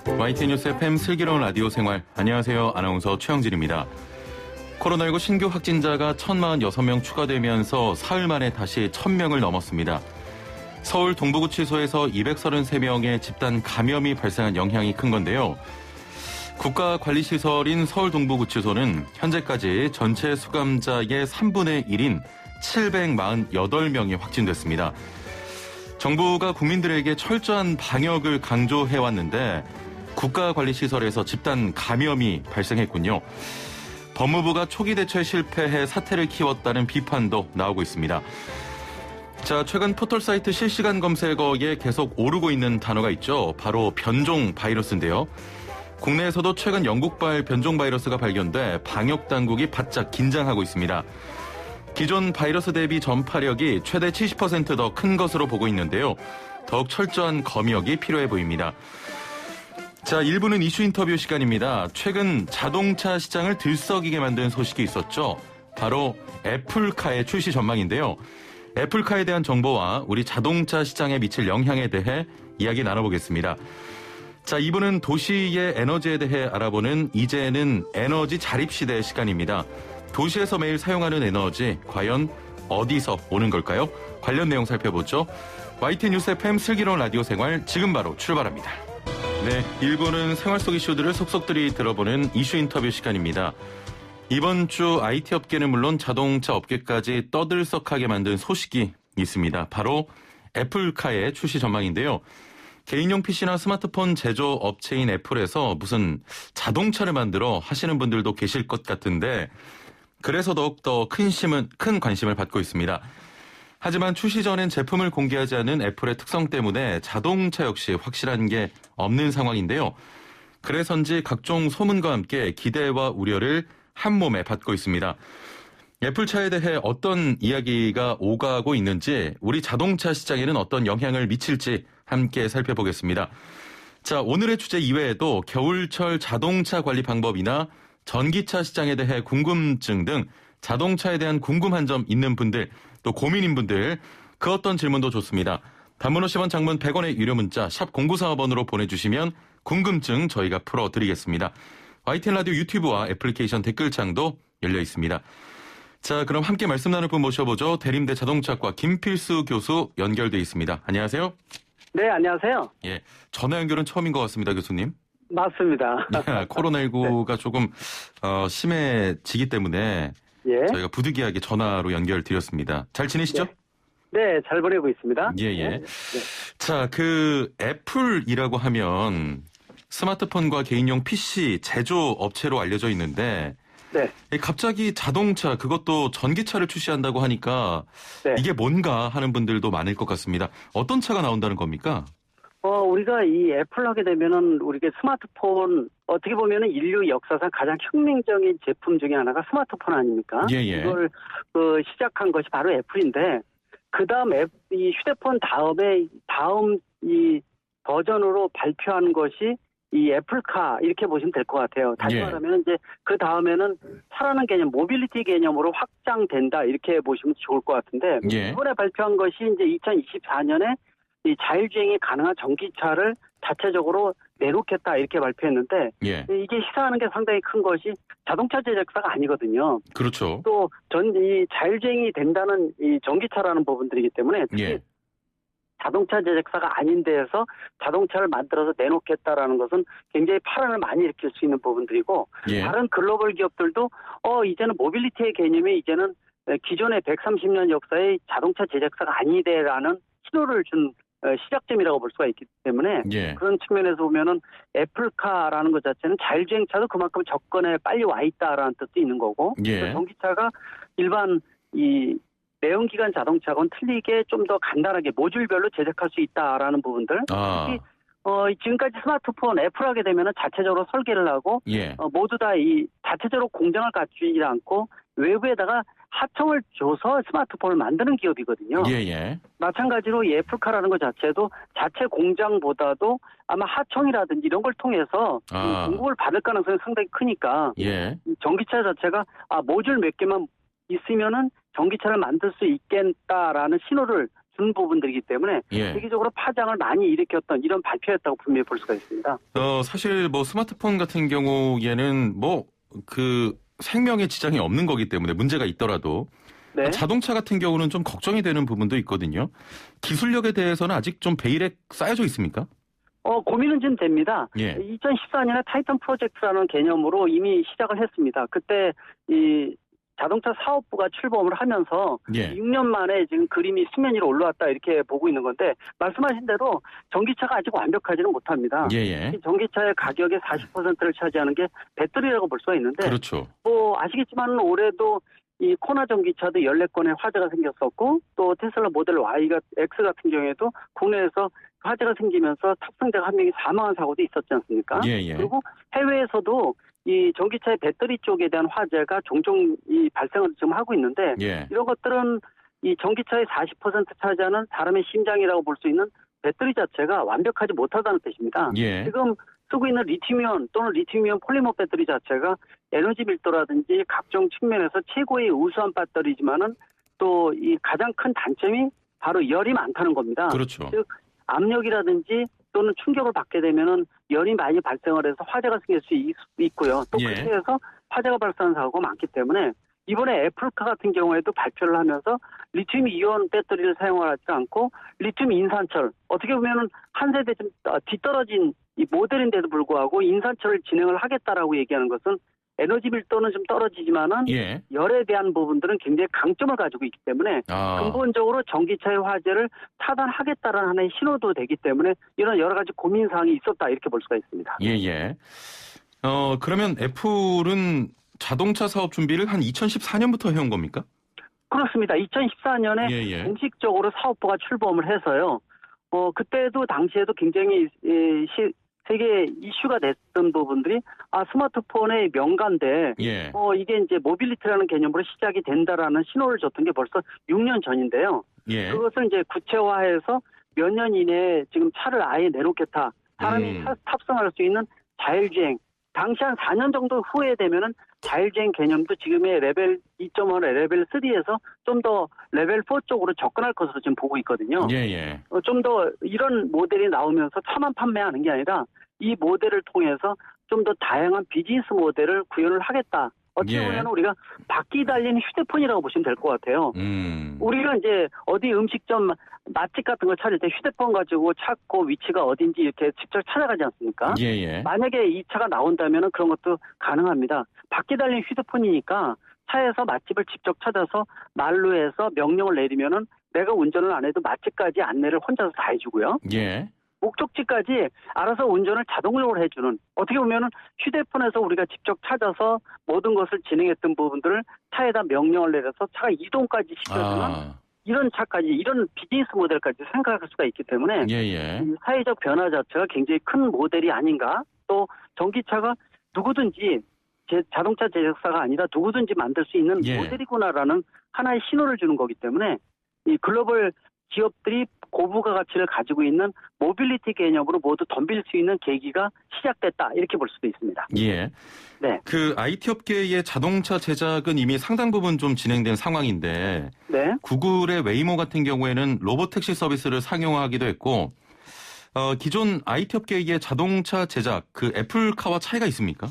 YTN 뉴스 FM 슬기로운 라디오 생활. 안녕하세요. 아나운서 최영진입니다. 코로나19 신규 확진자가 1,046명 추가되면서 사흘 만에 다시 1,000명을 넘었습니다. 서울 동부구치소에서 233명의 집단 감염이 발생한 영향이 큰 건데요. 국가관리시설인 서울 동부구치소는 현재까지 전체 수감자의 3분의 1인 748명이 확진됐습니다. 정부가 국민들에게 철저한 방역을 강조해왔는데 국가관리시설에서 집단 감염이 발생했군요. 법무부가 초기 대처에 실패해 사태를 키웠다는 비판도 나오고 있습니다. 자, 최근 포털사이트 실시간 검색어에 계속 오르고 있는 단어가 있죠. 바로 변종 바이러스인데요. 국내에서도 최근 영국발 변종 바이러스가 발견돼 방역당국이 바짝 긴장하고 있습니다. 기존 바이러스 대비 전파력이 최대 70% 더 큰 것으로 보고 있는데요. 더욱 철저한 검역이 필요해 보입니다. 자, 1부는 이슈 인터뷰 시간입니다. 최근 자동차 시장을 들썩이게 만든 소식이 있었죠. 바로 애플카의 출시 전망인데요. 애플카에 대한 정보와 우리 자동차 시장에 미칠 영향에 대해 이야기 나눠보겠습니다. 자, 2부는 도시의 에너지에 대해 알아보는 이제는 에너지 자립시대의 시간입니다. 도시에서 매일 사용하는 에너지, 과연 어디서 오는 걸까요? 관련 내용 살펴보죠. YTN 뉴스 FM 슬기로운 라디오 생활 지금 바로 출발합니다. 네, 1부는 생활 속 이슈들을 속속들이 들어보는 이슈 인터뷰 시간입니다. 이번 주 IT 업계는 물론 자동차 업계까지 떠들썩하게 만든 소식이 있습니다. 바로 애플카의 출시 전망인데요. 개인용 PC나 스마트폰 제조업체인 애플에서 무슨 자동차를 만들어 하시는 분들도 계실 것 같은데 그래서 더욱더 큰 관심을 받고 있습니다. 하지만 출시 전엔 제품을 공개하지 않은 애플의 특성 때문에 자동차 역시 확실한 게 없는 상황인데요. 그래서인지 각종 소문과 함께 기대와 우려를 한 몸에 받고 있습니다. 애플차에 대해 어떤 이야기가 오가고 있는지, 우리 자동차 시장에는 어떤 영향을 미칠지 함께 살펴보겠습니다. 자, 오늘의 주제 이외에도 겨울철 자동차 관리 방법이나 전기차 시장에 대해 궁금증 등 자동차에 대한 궁금한 점 있는 분들, 또 고민인 분들, 그 어떤 질문도 좋습니다. 단문 50원, 장문 100원의 유료 문자 샵 0945번으로 보내주시면 궁금증 저희가 풀어드리겠습니다. YTN 라디오 유튜브와 애플리케이션 댓글창도 열려 있습니다. 자, 그럼 함께 말씀 나눌 분 모셔보죠. 대림대 자동차과 김필수 교수 연결돼 있습니다. 안녕하세요. 네, 안녕하세요. 예, 전화 연결은 처음인 것 같습니다, 교수님. 맞습니다. 코로나19가 네. 조금 심해지기 때문에 예. 저희가 부득이하게 전화로 연결드렸습니다. 잘 지내시죠? 네, 잘 보내고 있습니다. 예. 네. 자, 그 애플이라고 하면 스마트폰과 개인용 PC 제조 업체로 알려져 있는데 네. 갑자기 자동차, 그것도 전기차를 출시한다고 하니까 네. 이게 뭔가 하는 분들도 많을 것 같습니다. 어떤 차가 나온다는 겁니까? 우리가 이 애플 하게 되면은 우리가 스마트폰 어떻게 보면은 인류 역사상 가장 혁명적인 제품 중에 하나가 스마트폰 아닙니까? 예. 이걸 시작한 것이 바로 애플인데 그다음 이 휴대폰 다음 이 버전으로 발표한 것이 이 애플카 이렇게 보시면 될 것 같아요. 다시 말하면 이제 그 다음에는 차라는 개념, 모빌리티 개념으로 확장된다 이렇게 보시면 좋을 것 같은데 이번에 발표한 것이 이제 2024년에 이 자율주행이 가능한 전기차를 자체적으로 내놓겠다 이렇게 발표했는데 이게 시사하는 게 상당히 큰 것이 자동차 제작사가 아니거든요. 그렇죠. 또 이 자율주행이 된다는 이 전기차라는 부분들이기 때문에 특히 자동차 제작사가 아닌 데에서 자동차를 만들어서 내놓겠다라는 것은 굉장히 파란을 많이 일으킬 수 있는 부분들이고 다른 글로벌 기업들도 이제는 모빌리티의 개념이 이제는 기존의 130년 역사의 자동차 제작사가 아니대라는 신호를 준 시작점이라고 볼 수가 있기 때문에 그런 측면에서 보면은 애플카라는 것 자체는 자율주행차도 그만큼 접근에 빨리 와 있다라는 뜻도 있는 거고 전기차가 일반 이 내연기관 자동차와는 틀리게 좀 더 간단하게 모듈별로 제작할 수 있다라는 부분들 특히 지금까지 스마트폰 애플 하게 되면은 자체적으로 설계를 하고 모두 다 이 자체적으로 공정을 갖추지 않고 외부에다가 하청을 줘서 스마트폰을 만드는 기업이거든요. 마찬가지로 이 애플카라는 것 자체도 자체 공장보다도 아마 하청이라든지 이런 걸 통해서 공급을 받을 가능성이 상당히 크니까 전기차 자체가 모듈 몇 개만 있으면은 전기차를 만들 수 있겠다라는 신호를 준 부분들이기 때문에 예. 세계적으로 파장을 많이 일으켰던 이런 발표였다고 분명히 볼 수가 있습니다. 사실 뭐 스마트폰 같은 경우에는 뭐 그 생명에 지장이 없는 거기 때문에 문제가 있더라도 네. 자동차 같은 경우는 좀 걱정이 되는 부분도 있거든요. 기술력에 대해서는 아직 좀 베일에 쌓여져 있습니까? 고민은 좀 됩니다. 예. 2014년에 타이탄 프로젝트라는 개념으로 이미 시작을 했습니다. 그때 이 자동차 사업부가 출범을 하면서 예. 6년 만에 지금 그림이 수면 위로 올라왔다 이렇게 보고 있는 건데 말씀하신 대로 전기차가 아직 완벽하지는 못합니다. 예. 이 전기차의 가격의 40%를 차지하는 게 배터리라고 볼 수가 있는데 그렇죠. 뭐 아시겠지만 올해도 이 코나 전기차도 14건의 화재가 생겼었고 또 테슬라 모델 X 같은 경우에도 국내에서 화재가 생기면서 탑승자가 한 명이 사망한 사고도 있었지 않습니까? 예. 그리고 해외에서도 이 전기차의 배터리 쪽에 대한 화재가 종종 이 발생을 지금 하고 있는데 예. 이런 것들은 이 전기차의 40% 차지하는 사람의 심장이라고 볼 수 있는 배터리 자체가 완벽하지 못하다는 뜻입니다. 예. 지금 쓰고 있는 리튬이온 또는 리튬이온 폴리머 배터리 자체가 에너지 밀도라든지 각종 측면에서 최고의 우수한 배터리지만은 또 이 가장 큰 단점이 바로 열이 많다는 겁니다. 그렇죠. 즉 압력이라든지 또는 충격을 받게 되면은 열이 많이 발생을 해서 화재가 생길 수 있고요. 또 예. 그렇게 해서 화재가 발생하는 사고가 많기 때문에 이번에 애플카 같은 경우에도 발표를 하면서 리튬 이온 배터리를 사용하지 않고 리튬 인산철 어떻게 보면은 한 세대 좀 뒤떨어진 이 모델인데도 불구하고 인산철을 진행을 하겠다라고 얘기하는 것은 에너지 밀도는 좀 떨어지지만은 예. 열에 대한 부분들은 굉장히 강점을 가지고 있기 때문에 근본적으로 전기차의 화재를 차단하겠다라는 하나의 신호도 되기 때문에 이런 여러 가지 고민 사항이 있었다 이렇게 볼 수가 있습니다. 예. 그러면 애플은 자동차 사업 준비를 한 2014년부터 해온 겁니까? 그렇습니다. 2014년에 예. 공식적으로 사업부가 출범을 해서요. 그때도 당시에도 굉장히 세계 이슈가 됐던 부분들이 스마트폰의 명가인데 예. 이게 이제 모빌리티라는 개념으로 시작이 된다라는 신호를 줬던 게 벌써 6년 전인데요. 예. 그것을 이제 구체화해서 몇 년 이내에 지금 차를 아예 내놓겠다. 사람이 탑승할 수 있는 자율주행. 당시 한 4년 정도 후에 되면은 자율주행 개념도 지금의 레벨 2.5나 레벨 3에서 좀 더 레벨 4 쪽으로 접근할 것으로 지금 보고 있거든요. 예. 좀 더 이런 모델이 나오면서 차만 판매하는 게 아니라 이 모델을 통해서 좀 더 다양한 비즈니스 모델을 구현을 하겠다. 어떻게 보면 우리가 바퀴 달린 휴대폰이라고 보시면 될 것 같아요. 우리가 이제 어디 음식점 맛집 같은 걸 찾을 때 휴대폰 가지고 찾고 위치가 어딘지 이렇게 직접 찾아가지 않습니까? 예. 만약에 이 차가 나온다면 그런 것도 가능합니다. 바퀴 달린 휴대폰이니까 차에서 맛집을 직접 찾아서 말로 해서 명령을 내리면은 내가 운전을 안 해도 맛집까지 안내를 혼자서 다 해주고요. 예. 목적지까지 알아서 운전을 자동으로 해주는 어떻게 보면은 휴대폰에서 우리가 직접 찾아서 모든 것을 진행했던 부분들을 차에다 명령을 내려서 차가 이동까지 시켜주는 이런 차까지 이런 비즈니스 모델까지 생각할 수가 있기 때문에 예. 이 사회적 변화 자체가 굉장히 큰 모델이 아닌가. 또 전기차가 누구든지 자동차 제작사가 아니라 누구든지 만들 수 있는 모델이구나라는 하나의 신호를 주는 거기 때문에 이 글로벌 기업들이 고부가 가치를 가지고 있는 모빌리티 개념으로 모두 덤빌 수 있는 계기가 시작됐다 이렇게 볼 수도 있습니다. 예. 네. 그 IT 업계의 자동차 제작은 이미 상당 부분 좀 진행된 상황인데 네. 구글의 웨이모 같은 경우에는 로봇 택시 서비스를 상용화하기도 했고 기존 IT 업계의 자동차 제작 그 애플카와 차이가 있습니까?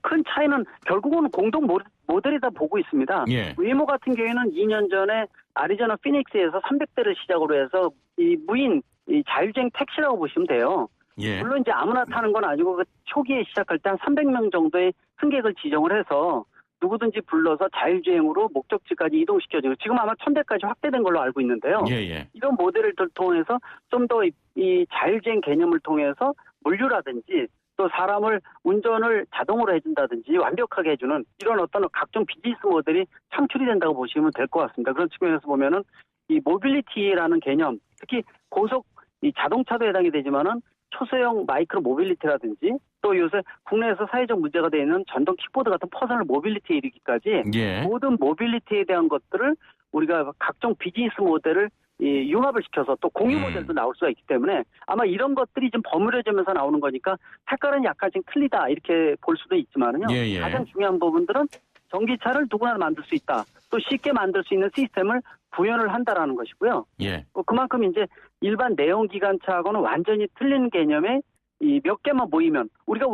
큰 차이는 결국은 공동 모델이다 보고 있습니다. 예. 웨이모 같은 경우에는 2년 전에 아리조나 피닉스에서 300대를 시작으로 해서 이 무인 이 자율주행 택시라고 보시면 돼요. 예. 물론 이제 아무나 타는 건 아니고 그 초기에 시작할 때 한 300명 정도의 승객을 지정을 해서 누구든지 불러서 자율주행으로 목적지까지 이동시켜주고 지금 아마 1000대까지 확대된 걸로 알고 있는데요. 예. 이런 모델을 통해서 좀 더 이 자율주행 개념을 통해서 물류라든지 또 사람을 운전을 자동으로 해준다든지 완벽하게 해주는 이런 어떤 각종 비즈니스 모델이 창출이 된다고 보시면 될 것 같습니다. 그런 측면에서 보면은 이 모빌리티라는 개념, 특히 고속 이 자동차도 해당이 되지만은 초소형 마이크로 모빌리티라든지 또 요새 국내에서 사회적 문제가 되어 있는 전동 킥보드 같은 퍼스널 모빌리티에 이르기까지 모든 모빌리티에 대한 것들을 우리가 각종 비즈니스 모델을 융합을 시켜서 또 공유 모델도 나올 수가 있기 때문에 아마 이런 것들이 좀 버무려지면서 나오는 거니까 색깔은 약간씩 틀리다 이렇게 볼 수도 있지만은요. 가장 중요한 부분들은 전기차를 누구나 만들 수 있다. 또 쉽게 만들 수 있는 시스템을 구현을 한다라는 것이고요. 예. 그만큼 이제 일반 내연기관차하고는 완전히 틀린 개념의 이 몇 개만 모이면 우리가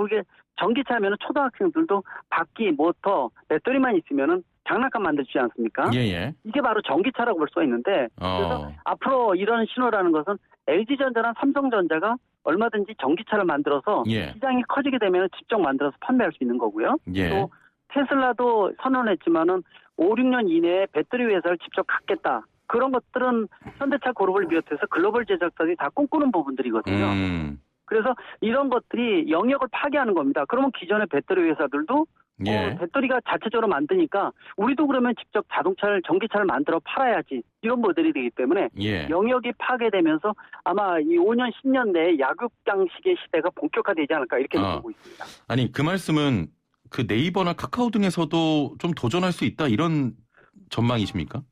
전기차면은 초등학생들도 바퀴, 모터, 배터리만 있으면은 장난감 만들지 않습니까? 예. 이게 바로 전기차라고 볼 수가 있는데 그래서 앞으로 이런 신호라는 것은 LG전자나 삼성전자가 얼마든지 전기차를 만들어서 예. 시장이 커지게 되면 직접 만들어서 판매할 수 있는 거고요. 예. 또 테슬라도 선언했지만은 5, 6년 이내에 배터리 회사를 직접 갖겠다. 그런 것들은 현대차 그룹을 비롯해서 글로벌 제작사들이 다 꿈꾸는 부분들이거든요. 그래서 이런 것들이 영역을 파괴하는 겁니다. 그러면 기존의 배터리 회사들도 예. 배터리가 자체적으로 만드니까 우리도 그러면 직접 전기차를 만들어 팔아야지 이런 모델이 되기 때문에 예. 영역이 파괴되면서 아마 이 5년, 10년 내에 약육강식의 시대가 본격화되지 않을까 이렇게 보고 있습니다. 아니 그 말씀은 그 네이버나 카카오 등에서도 좀 도전할 수 있다 이런 전망이십니까?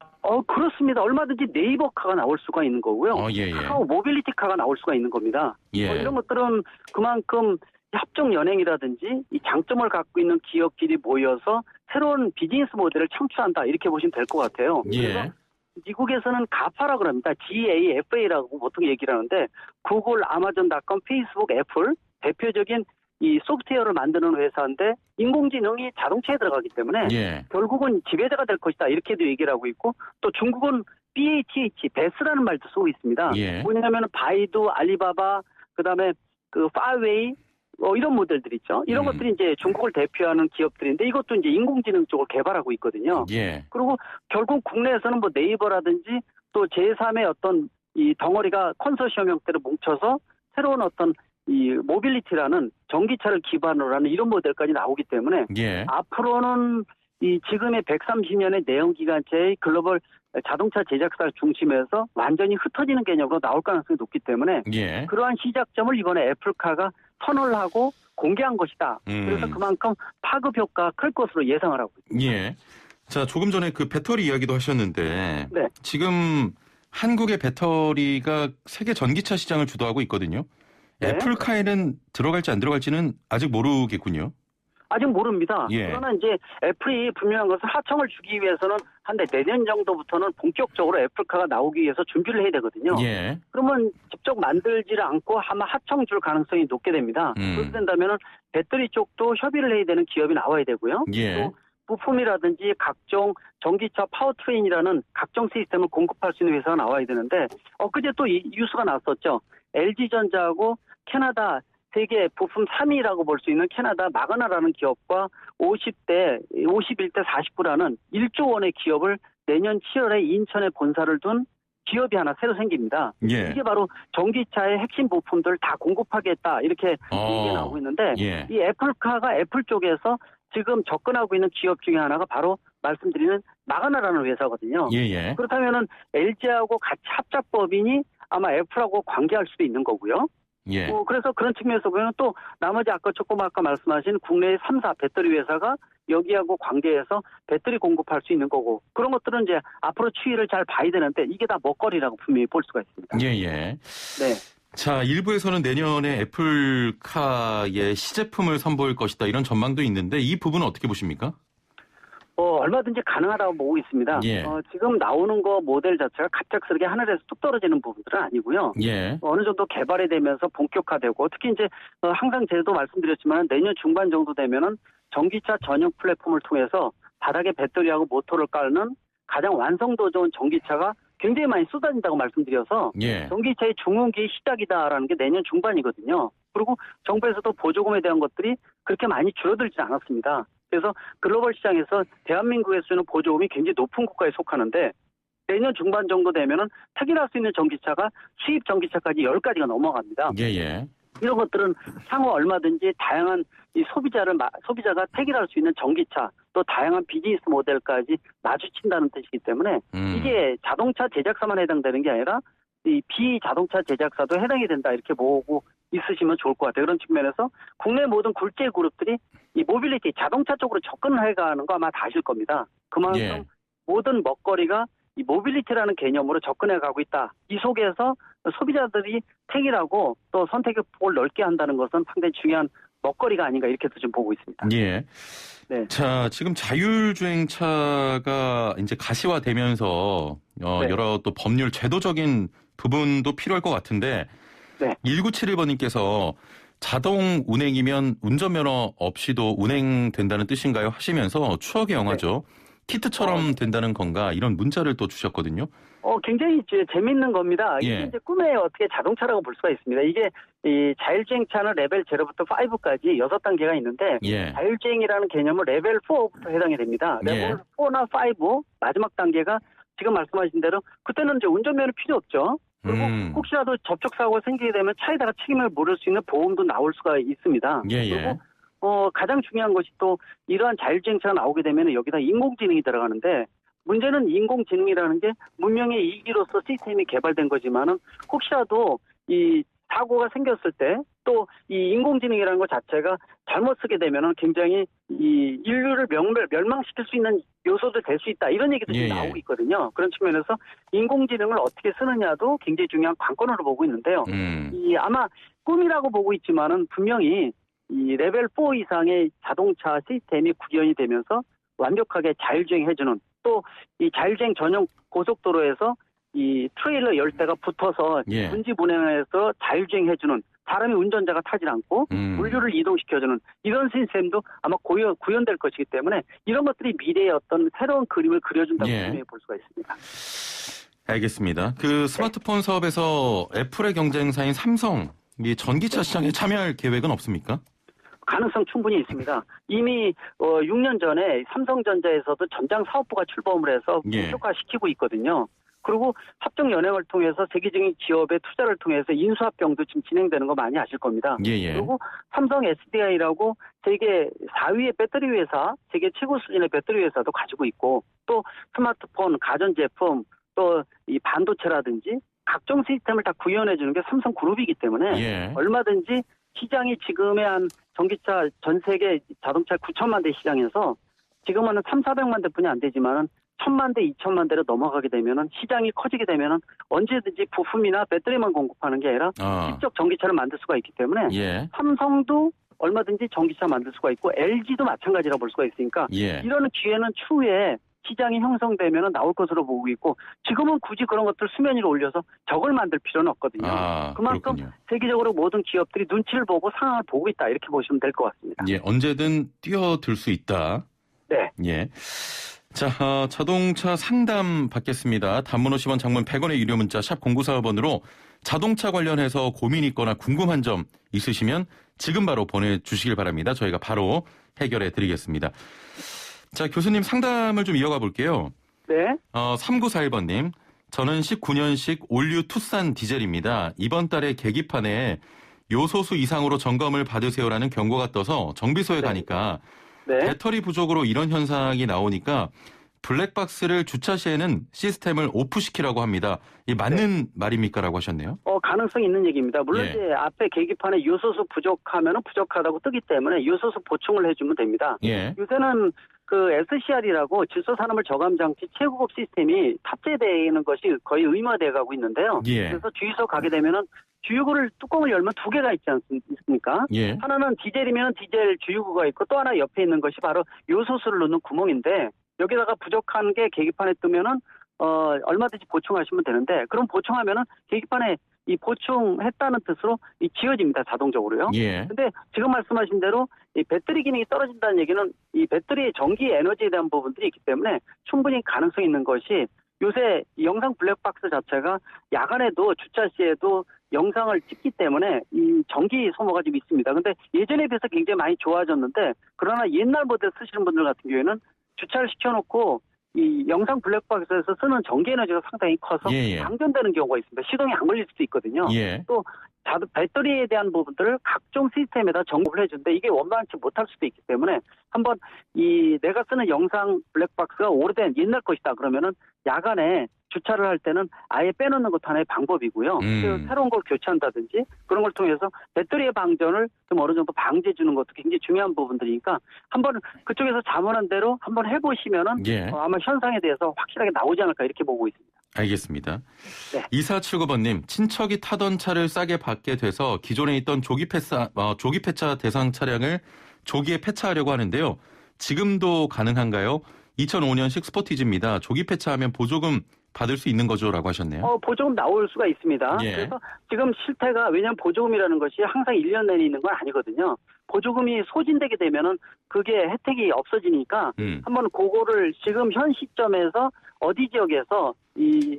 그렇습니다. 얼마든지 네이버카가 나올 수가 있는 거고요. 예. 카카오 모빌리티카가 나올 수가 있는 겁니다. 예. 이런 것들은 그만큼 협정 연행이라든지 이 장점을 갖고 있는 기업끼리 모여서 새로운 비즈니스 모델을 창출한다 이렇게 보시면 될 것 같아요. 예. 그래서 미국에서는 가파라고 합니다. GAFA라고 보통 얘기를 하는데 구글, 아마존닷컴, 페이스북, 애플 대표적인 이 소프트웨어를 만드는 회사인데 인공지능이 자동차에 들어가기 때문에 예. 결국은 지배자가 될 것이다 이렇게도 얘기를 하고 있고 또 중국은 BATH, 베스라는 말도 쓰고 있습니다. 예. 뭐냐면 바이두, 알리바바, 그다음에 그 파웨이 이런 모델들 있죠. 이런 것들이 이제 중국을 대표하는 기업들인데 이것도 이제 인공지능 쪽을 개발하고 있거든요. 예. 그리고 결국 국내에서는 뭐 네이버라든지 또 제3의 어떤 이 덩어리가 컨소시엄 형태로 뭉쳐서 새로운 어떤 이 모빌리티라는 전기차를 기반으로 하는 이런 모델까지 나오기 때문에 예. 앞으로는 이 지금의 130년의 내연기관차의 글로벌 자동차 제작사 중심에서 완전히 흩어지는 개념으로 나올 가능성이 높기 때문에 예. 그러한 시작점을 이번에 애플카가 선언을 하고 공개한 것이다. 그래서 그만큼 파급 효과가 클 것으로 예상을 하고 있습니다. 예. 자, 조금 전에 그 배터리 이야기도 하셨는데 네. 지금 한국의 배터리가 세계 전기차 시장을 주도하고 있거든요. 네. 애플카에는 들어갈지 안 들어갈지는 아직 모르겠군요. 아직 모릅니다. 예. 그러나 이제 애플이 분명한 것은 하청을 주기 위해서는 한 내년 정도부터는 본격적으로 애플카가 나오기 위해서 준비를 해야 되거든요. 예. 그러면 직접 만들지를 않고 아마 하청 줄 가능성이 높게 됩니다. 그렇게 된다면 배터리 쪽도 협의를 해야 되는 기업이 나와야 되고요. 예. 또 부품이라든지 각종 전기차 파워트레인이라는 각종 시스템을 공급할 수 있는 회사가 나와야 되는데 엊그제 또 이 뉴스가 났었죠. LG전자하고 캐나다 세계 부품 3위라고 볼 수 있는 캐나다 마그나라는 기업과 51대 49라는 1조 원의 기업을 내년 7월에 인천에 본사를 둔 기업이 하나 새로 생깁니다. 예. 이게 바로 전기차의 핵심 부품들 다 공급하겠다 이렇게 얘기가 나오고 있는데 예. 이 애플카가 애플 쪽에서 지금 접근하고 있는 기업 중에 하나가 바로 말씀드리는 마그나라는 회사거든요. 예. 그렇다면은 LG하고 같이 합작법인이 아마 애플하고 관계할 수도 있는 거고요. 예. 그래서 그런 측면에서 보면 또 나머지 아까 말씀하신 국내의 3사 배터리 회사가 여기하고 관계해서 배터리 공급할 수 있는 거고 그런 것들은 이제 앞으로 추이를 잘 봐야 되는데 이게 다 먹거리라고 분명히 볼 수가 있습니다. 예. 네. 자, 일부에서는 내년에 애플카의 시제품을 선보일 것이다 이런 전망도 있는데 이 부분은 어떻게 보십니까? 얼마든지 가능하다고 보고 있습니다. 예. 지금 나오는 거 모델 자체가 갑작스럽게 하늘에서 뚝 떨어지는 부분들은 아니고요. 예. 어느 정도 개발이 되면서 본격화되고 특히 이제 항상 제도 말씀드렸지만 내년 중반 정도 되면은 전기차 전용 플랫폼을 통해서 바닥에 배터리하고 모터를 깔는 가장 완성도 좋은 전기차가 굉장히 많이 쏟아진다고 말씀드려서 예. 전기차의 중흥기의 시작이다라는 게 내년 중반이거든요. 그리고 정부에서도 보조금에 대한 것들이 그렇게 많이 줄어들지 않았습니다. 그래서 글로벌 시장에서 대한민국에서 주는 보조금이 굉장히 높은 국가에 속하는데 내년 중반 정도 되면은 타결할 수 있는 전기차가 수입 전기차까지 10가지가 넘어갑니다. 예. 이런 것들은 향후 얼마든지 다양한 이 소비자가 택일할 수 있는 전기차 또 다양한 비즈니스 모델까지 마주친다는 뜻이기 때문에 이게 자동차 제작사만 해당되는 게 아니라 이 비자동차 제작사도 해당이 된다 이렇게 보고 있으시면 좋을 것 같아요. 그런 측면에서 국내 모든 굴제 그룹들이 이 모빌리티 자동차 쪽으로 접근해가는 거 아마 다 아실 겁니다. 그만큼 모든 먹거리가 이 모빌리티라는 개념으로 접근해가고 있다. 이 속에서 소비자들이 택일하고 또 선택의 폭을 넓게 한다는 것은 상당히 중요한 먹거리가 아닌가 이렇게도 좀 보고 있습니다. 예. 네. 자, 지금 자율주행차가 이제 가시화되면서 네. 여러 또 법률 제도적인 부분도 필요할 것 같은데 네. 1971번님께서 자동 운행이면 운전면허 없이도 운행된다는 뜻인가요? 하시면서 추억의 영화죠. 키트처럼 된다는 건가? 이런 문자를 또 주셨거든요. 굉장히 재밌는 겁니다. 예. 이게 이제 꿈의 어떻게 자동차라고 볼 수가 있습니다. 이게 이 자율주행차는 레벨 0부터 5까지 6단계가 있는데 예. 자율주행이라는 개념은 레벨 4부터 해당이 됩니다. 예. 레벨 4나 5 마지막 단계가 지금 말씀하신 대로 그때는 이제 운전면허 필요 없죠. 그리고 혹시라도 접촉사고가 생기게 되면 차에다가 책임을 물을 수 있는 보험도 나올 수가 있습니다. 예. 그리고 가장 중요한 것이 또 이러한 자율주행차가 나오게 되면 여기다 인공지능이 들어가는데 문제는 인공지능이라는 게 문명의 이기로서 시스템이 개발된 거지만은 혹시라도 이 사고가 생겼을 때 또 이 인공지능이라는 것 자체가 잘못 쓰게 되면은 굉장히 이 인류를 멸망시킬 수 있는 요소도 될 수 있다. 이런 얘기도 지금 나오고 있거든요. 그런 측면에서 인공지능을 어떻게 쓰느냐도 굉장히 중요한 관건으로 보고 있는데요. 이 아마 꿈이라고 보고 있지만은 분명히 이 레벨 4 이상의 자동차 시스템이 구현이 되면서 완벽하게 자율주행해주는 또 이 자율주행 전용 고속도로에서 이 트레일러 10대가 붙어서 분지 분해해서 자율주행해주는 사람이 운전자가 타질 않고 물류를 이동시켜주는 이런 시스템도 아마 구현될 것이기 때문에 이런 것들이 미래의 어떤 새로운 그림을 그려준다고 볼 수가 있습니다. 알겠습니다. 그 스마트폰 사업에서 애플의 경쟁사인 삼성 이 전기차 시장에 참여할 계획은 없습니까? 가능성 충분히 있습니다. 이미 6년 전에 삼성전자에서도 전장 사업부가 출범을 해서 본격화시키고 있거든요. 그리고 합종 연행을 통해서 세계적인 기업의 투자를 통해서 인수합병도 지금 진행되는 거 많이 아실 겁니다. 그리고 삼성 SDI라고 세계 4위의 배터리 회사, 세계 최고 수준의 배터리 회사도 가지고 있고 또 스마트폰, 가전제품, 또 이 반도체라든지 각종 시스템을 다 구현해 주는 게 삼성그룹이기 때문에 얼마든지 시장이 지금의 한 전기차 전 세계 자동차 9천만 대 시장에서 지금은 3,400만 대뿐이 안 되지만은 1,000만 대, 2,000만 대로 넘어가게 되면은 시장이 커지게 되면은 언제든지 부품이나 배터리만 공급하는 게 아니라 직접 전기차를 만들 수가 있기 때문에 삼성도 얼마든지 전기차 만들 수가 있고 LG도 마찬가지라 볼 수가 있으니까 이런 기회는 추후에 시장이 형성되면 나올 것으로 보고 있고 지금은 굳이 그런 것들 수면 위로 올려서 적을 만들 필요는 없거든요. 그만큼 그렇군요. 세계적으로 모든 기업들이 눈치를 보고 상황을 보고 있다 이렇게 보시면 될 것 같습니다. 언제든 뛰어들 수 있다. 네. 자, 자동차 상담 받겠습니다. 단문 50원, 장문 100원의 유료 문자 샵 0945번으로 자동차 관련해서 고민 있거나 궁금한 점 있으시면 지금 바로 보내주시길 바랍니다. 저희가 바로 해결해 드리겠습니다. 자, 교수님 상담을 좀 이어가 볼게요. 네. 3941번님. 저는 19년식 올류 투싼 디젤입니다. 이번 달에 계기판에 요소수 이상으로 점검을 받으세요라는 경고가 떠서 정비소에 가니까 배터리 부족으로 이런 현상이 나오니까 블랙박스를 주차 시에는 시스템을 오프시키라고 합니다. 이 맞는 말입니까?라고 하셨네요. 가능성이 있는 얘기입니다. 물론 이제 앞에 계기판에 요소수 부족하면 부족하다고 뜨기 때문에 요소수 보충을 해주면 됩니다. 요새는 그 SCR이라고 질소산화물 저감 장치 최고급 시스템이 탑재되는 것이 거의 의무화되어 가고 있는데요. 그래서 주유소 가게 되면은 주유구를 뚜껑을 열면 두 개가 있지 않습니까? 하나는 디젤이면 디젤 주유구가 있고 또 하나 옆에 있는 것이 바로 요소수를 넣는 구멍인데 여기다가 부족한 게 계기판에 뜨면은 얼마든지 보충하시면 되는데 그럼 보충하면은 계기판에 이 보충했다는 뜻으로 이 지워집니다 자동적으로요. 근데 지금 말씀하신 대로 이 배터리 기능이 떨어진다는 얘기는 이 배터리의 전기 에너지에 대한 부분들이 있기 때문에 충분히 가능성이 있는 것이 요새 영상 블랙박스 자체가 야간에도 주차 시에도 영상을 찍기 때문에 이 전기 소모가 좀 있습니다. 근데 예전에 비해서 굉장히 많이 좋아졌는데 그러나 옛날 모델 쓰시는 분들 같은 경우에는 주차를 시켜놓고 이 영상 블랙박스에서 쓰는 전기 에너지가 상당히 커서 방전되는 경우가 있습니다. 시동이 안 걸릴 수도 있거든요. 또 배터리에 대한 부분들을 각종 시스템에다 정복을 해주는데 이게 원만치 못할 수도 있기 때문에 한번 이 내가 쓰는 영상 블랙박스가 오래된 옛날 것이다 그러면은 야간에 주차를 할 때는 아예 빼놓는 것도 하나의 방법이고요. 새로운 걸 교체한다든지 그런 걸 통해서 배터리의 방전을 좀 어느 정도 방지해 주는 것도 굉장히 중요한 부분들이니까 한번 그쪽에서 자문한 대로 한번 해보시면은 아마 현상에 대해서 확실하게 나오지 않을까 이렇게 보고 있습니다. 알겠습니다. 네. 2479번님, 친척이 타던 차를 싸게 받게 돼서 기존에 있던 조기 폐차 대상 차량을 조기에 폐차하려고 하는데요. 지금도 가능한가요? 2005년식 스포티지입니다. 조기 폐차하면 보조금 받을 수 있는 거죠?라고 하셨네요. 보조금 나올 수가 있습니다. 예. 그래서 지금 실태가 왜냐하면 보조금이라는 것이 항상 1년 내내 있는 건 아니거든요. 보조금이 소진되게 되면은 그게 혜택이 없어지니까 한번 그거를 지금 현 시점에서 어디 지역에서 이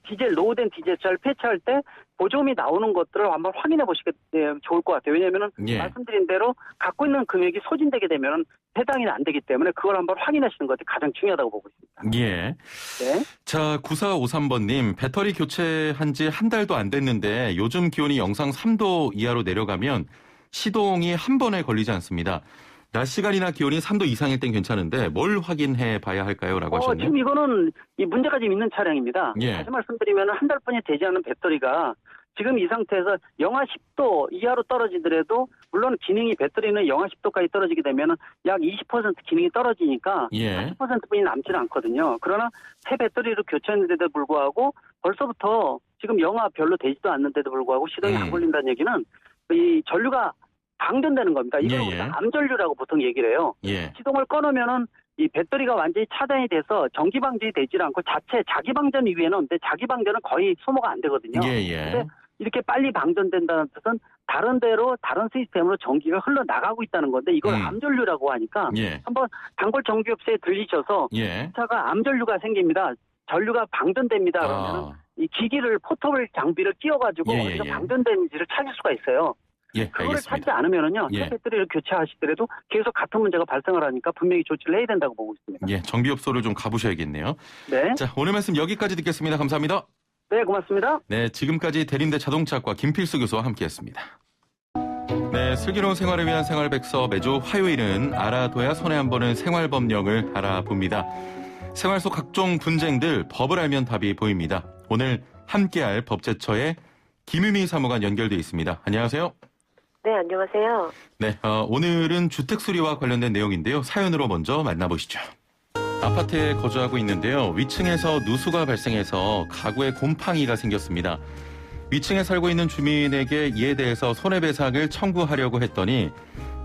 디젤 노후된 디젤차를 폐차할 때 보조금이 나오는 것들을 한번 확인해 보시게 좋을 것 같아요. 왜냐하면은 예. 말씀드린 대로 갖고 있는 금액이 소진되게 되면은 해당이 안 되기 때문에 그걸 한번 확인하시는 것이 가장 중요하다고 보고 있습니다. 예. 네. 자, 9453번님, 배터리 교체한 지 한 달도 안 됐는데 요즘 기온이 영상 3도 이하로 내려가면 시동이 한 번에 걸리지 않습니다. 낮 시간이나 기온이 3도 이상일 땐 괜찮은데 뭘 확인해 봐야 할까요? 라고 하셨네요. 지금 이거는 이 문제가 좀 있는 차량입니다. 예. 다시 말씀드리면 한 달뿐이 되지 않은 배터리가 지금 이 상태에서 영하 10도 이하로 떨어지더라도 물론 기능이 배터리는 영하 10도까지 떨어지게 되면 약 20% 기능이 떨어지니까 예. 40%뿐이 남지는 않거든요. 그러나 새 배터리로 교체했는데도 불구하고 벌써부터 지금 영하 별로 되지도 않는데도 불구하고 시동이 안 걸린다는 얘기는 이 전류가 방전되는 겁니다. 이걸 예. 우리가 암전류라고 보통 얘기를 해요. 예. 시동을 꺼놓으면은 이 배터리가 완전히 차단이 돼서 전기 방전이 되질 않고 자기 방전 이후에는 근데 자기 방전은 거의 소모가 안 되거든요. 예. 근데 이렇게 빨리 방전된다는 뜻은 다른 데로 다른 시스템으로 전기가 흘러나가고 있다는 건데 이걸 암전류라고 하니까 예. 한번 단골 전기업체에 들리셔서 예. 차가 암전류가 생깁니다. 전류가 방전됩니다. 그러면 이 기기를 포터블 장비를 끼워가지고 예, 어디서 예. 방전되는지를 찾을 수가 있어요. 예, 그거를 알겠습니다. 찾지 않으면은요, 예. 새 배터리를 교체하시더라도 계속 같은 문제가 발생을 하니까 분명히 조치를 해야 된다고 보고 있습니다. 예, 정비업소를 좀 가보셔야겠네요. 네. 자, 오늘 말씀 여기까지 듣겠습니다. 감사합니다. 네, 고맙습니다. 네, 지금까지 대림대 자동차과 김필수 교수와 함께했습니다. 네, 슬기로운 생활을 위한 생활백서 매주 화요일은 알아둬야 손에 한 번은 생활법령을 알아봅니다. 생활 속 각종 분쟁들 법을 알면 답이 보입니다. 오늘 함께할 법제처의 김유미 사무관 연결돼 있습니다. 안녕하세요. 네, 안녕하세요. 네, 오늘은 주택 수리와 관련된 내용인데요. 사연으로 먼저 만나보시죠. 아파트에 거주하고 있는데요. 위층에서 누수가 발생해서 가구에 곰팡이가 생겼습니다. 위층에 살고 있는 주민에게 이에 대해서 손해배상을 청구하려고 했더니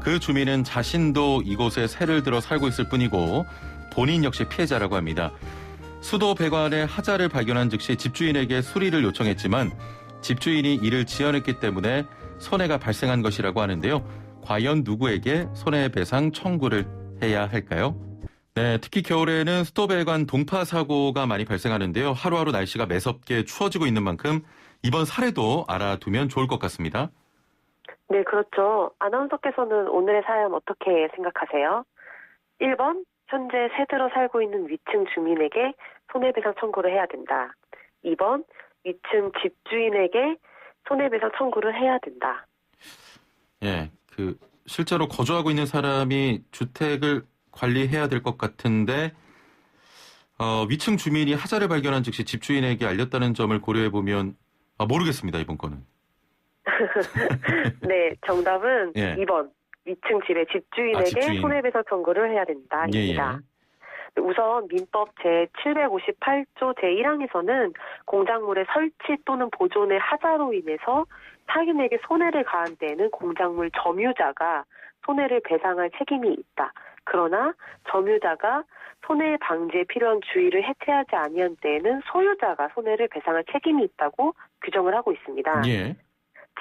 그 주민은 자신도 이곳에 새를 들어 살고 있을 뿐이고 본인 역시 피해자라고 합니다. 수도 배관에 하자를 발견한 즉시 집주인에게 수리를 요청했지만 집주인이 이를 지연했기 때문에 손해가 발생한 것이라고 하는데요. 과연 누구에게 손해배상 청구를 해야 할까요? 네, 특히 겨울에는 수도 배관 동파 사고가 많이 발생하는데요. 하루하루 날씨가 매섭게 추워지고 있는 만큼 이번 사례도 알아두면 좋을 것 같습니다. 네, 그렇죠. 아나운서께서는 오늘의 사연 어떻게 생각하세요? 1번, 현재 새들어 살고 있는 위층 주민에게 손해배상 청구를 해야 된다. 2번, 위층 집주인에게 손해배상 청구를 해야 된다. 예, 실제로 거주하고 있는 사람이 주택을 관리해야 될 것 같은데 위층 주민이 하자를 발견한 즉시 집주인에게 알렸다는 점을 고려해 보면 모르겠습니다. 이번 거는. 네, 정답은 예. 2번. 위층 집의 집주인에게 집주인. 손해배상 청구를 해야 된다입니다. 예. 우선 민법 제758조 제1항에서는 공작물의 설치 또는 보존의 하자로 인해서 타인에게 손해를 가한 때에는 공작물 점유자가 손해를 배상할 책임이 있다. 그러나 점유자가 손해 방지에 필요한 주의를 해체하지 아니한 때에는 소유자가 손해를 배상할 책임이 있다고 규정을 하고 있습니다. 예.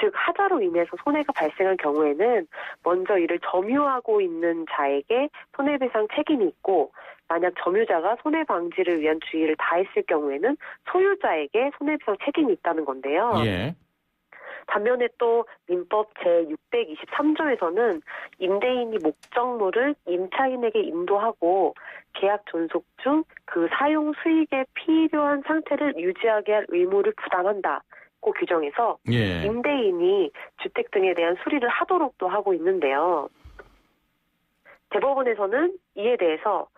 즉 하자로 인해서 손해가 발생한 경우에는 먼저 이를 점유하고 있는 자에게 손해배상 책임이 있고 만약 점유자가 손해 방지를 위한 주의를 다했을 경우에는 소유자에게 손해배상 책임이 있다는 건데요. 예. 반면에 또 민법 제623조에서는 임대인이 목적물을 임차인에게 인도하고 계약 존속 중 그 사용 수익에 필요한 상태를 유지하게 할 의무를 부담한다고 규정해서 예. 임대인이 주택 등에 대한 수리를 하도록도 하고 있는데요. 대법원에서는 이에 대해서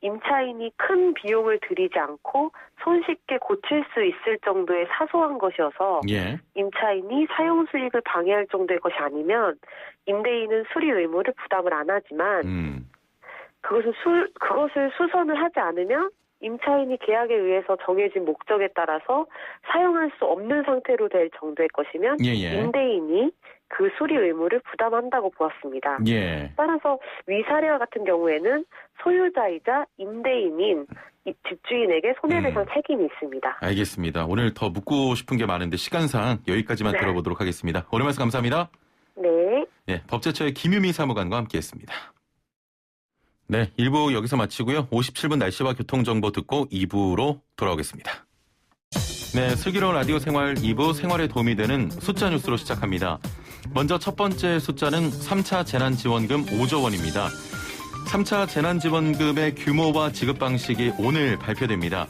임차인이 큰 비용을 들이지 않고 손쉽게 고칠 수 있을 정도의 사소한 것이어서 예. 임차인이 사용 수익을 방해할 정도의 것이 아니면 임대인은 수리 의무를 부담을 안 하지만 그것을 수선을 하지 않으면 임차인이 계약에 의해서 정해진 목적에 따라서 사용할 수 없는 상태로 될 정도의 것이면 임대인이 그 수리 의무를 부담한다고 보았습니다. 따라서 위 사례와 같은 경우에는 소유자이자 임대인인 집주인에게 손해배상 책임이 있습니다. 알겠습니다. 오늘 더 묻고 싶은 게 많은데 시간상 여기까지만 들어보도록 하겠습니다. 오늘 말씀 감사합니다. 네, 법제처의 김유미 사무관과 함께했습니다. 네, 1부 여기서 마치고요. 57분 날씨와 교통정보 듣고 2부로 돌아오겠습니다. 네, 슬기로운 라디오 생활 2부 생활에 도움이 되는 숫자 뉴스로 시작합니다. 먼저 첫 번째 숫자는 3차 재난지원금 5조 원입니다. 3차 재난지원금의 규모와 지급 방식이 오늘 발표됩니다.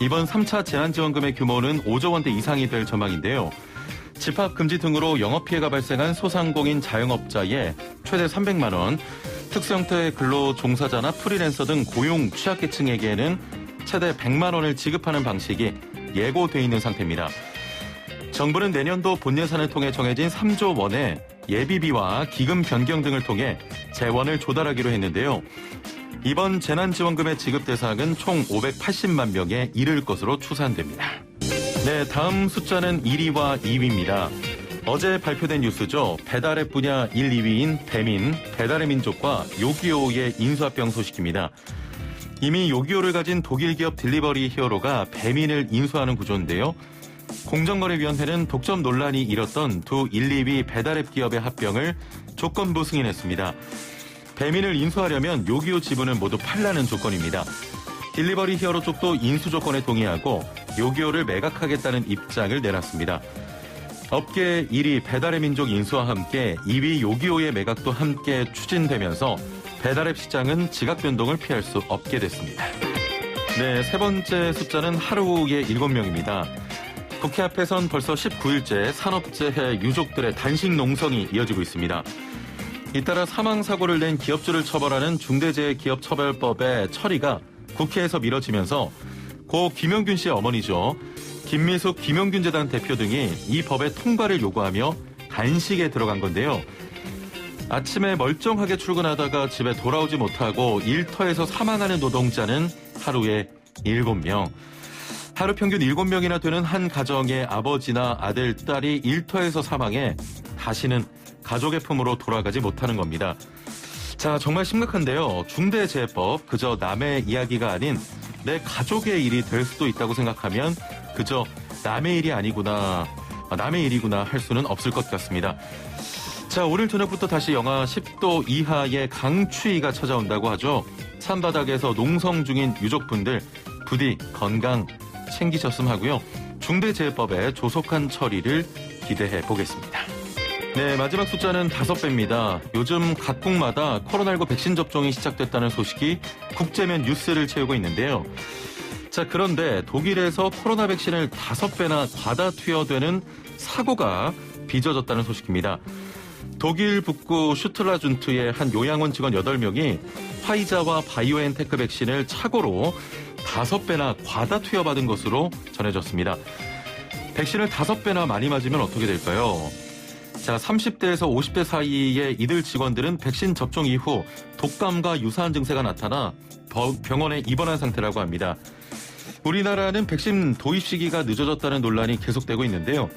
이번 3차 재난지원금의 규모는 5조 원대 이상이 될 전망인데요. 집합금지 등으로 영업피해가 발생한 소상공인 자영업자에 최대 300만 원, 특수형태의 근로 종사자나 프리랜서 등 고용 취약계층에게는 최대 100만 원을 지급하는 방식이 예고돼 있는 상태입니다. 정부는 내년도 본예산을 통해 정해진 3조 원의 예비비와 기금 변경 등을 통해 재원을 조달하기로 했는데요. 이번 재난지원금의 지급 대상은 총 580만 명에 이를 것으로 추산됩니다. 네, 다음 숫자는 1위와 2위입니다. 어제 발표된 뉴스죠. 배달앱 분야 1, 2위인 배민, 배달의 민족과 요기요의 인수합병 소식입니다. 이미 요기요를 가진 독일 기업 딜리버리 히어로가 배민을 인수하는 구조인데요. 공정거래위원회는 독점 논란이 일었던 두 1, 2위 배달앱 기업의 합병을 조건부 승인했습니다. 배민을 인수하려면 요기요 지분은 모두 팔라는 조건입니다. 딜리버리 히어로 쪽도 인수 조건에 동의하고 요기요를 매각하겠다는 입장을 내놨습니다. 업계 1위 배달의 민족 인수와 함께 2위 요기요의 매각도 함께 추진되면서 배달앱 시장은 지각 변동을 피할 수 없게 됐습니다. 네, 세 번째 숫자는 하루에 7명입니다. 국회 앞에선 벌써 19일째 산업재해 유족들의 단식 농성이 이어지고 있습니다. 잇따라 사망사고를 낸 기업주를 처벌하는 중대재해기업처벌법의 처리가 국회에서 미뤄지면서 고 김영균 씨의 어머니죠. 김미숙 김영균 재단 대표 등이 이 법의 통과를 요구하며 단식에 들어간 건데요. 아침에 멀쩡하게 출근하다가 집에 돌아오지 못하고 일터에서 사망하는 노동자는 하루에 7명. 하루 평균 7명이나 되는 한 가정의 아버지나 아들, 딸이 일터에서 사망해 다시는 가족의 품으로 돌아가지 못하는 겁니다. 자, 정말 심각한데요. 중대재해법, 그저 남의 이야기가 아닌 내 가족의 일이 될 수도 있다고 생각하면 그저 남의 일이 아니구나, 남의 일이구나 할 수는 없을 것 같습니다. 자, 오늘 저녁부터 다시 영하 10도 이하의 강추위가 찾아온다고 하죠. 산바닥에서 농성 중인 유족분들 부디 건강 챙기셨음 하고요. 중대재해법의 조속한 처리를 기대해 보겠습니다. 네, 마지막 숫자는 5배입니다. 요즘 각국마다 코로나19 백신 접종이 시작됐다는 소식이 국제면 뉴스를 채우고 있는데요. 자, 그런데 독일에서 코로나 백신을 5배나 과다 투여되는 사고가 빚어졌다는 소식입니다. 독일 북부 슈틀라준트의 한 요양원 직원 8명이 화이자와 바이오엔테크 백신을 착오로 5배나 과다 투여받은 것으로 전해졌습니다. 백신을 5배나 많이 맞으면 어떻게 될까요? 자, 30대에서 50대 사이의 이들 직원들은 백신 접종 이후 독감과 유사한 증세가 나타나 병원에 입원한 상태라고 합니다. 우리나라는 백신 도입 시기가 늦어졌다는 논란이 계속되고 있는데요.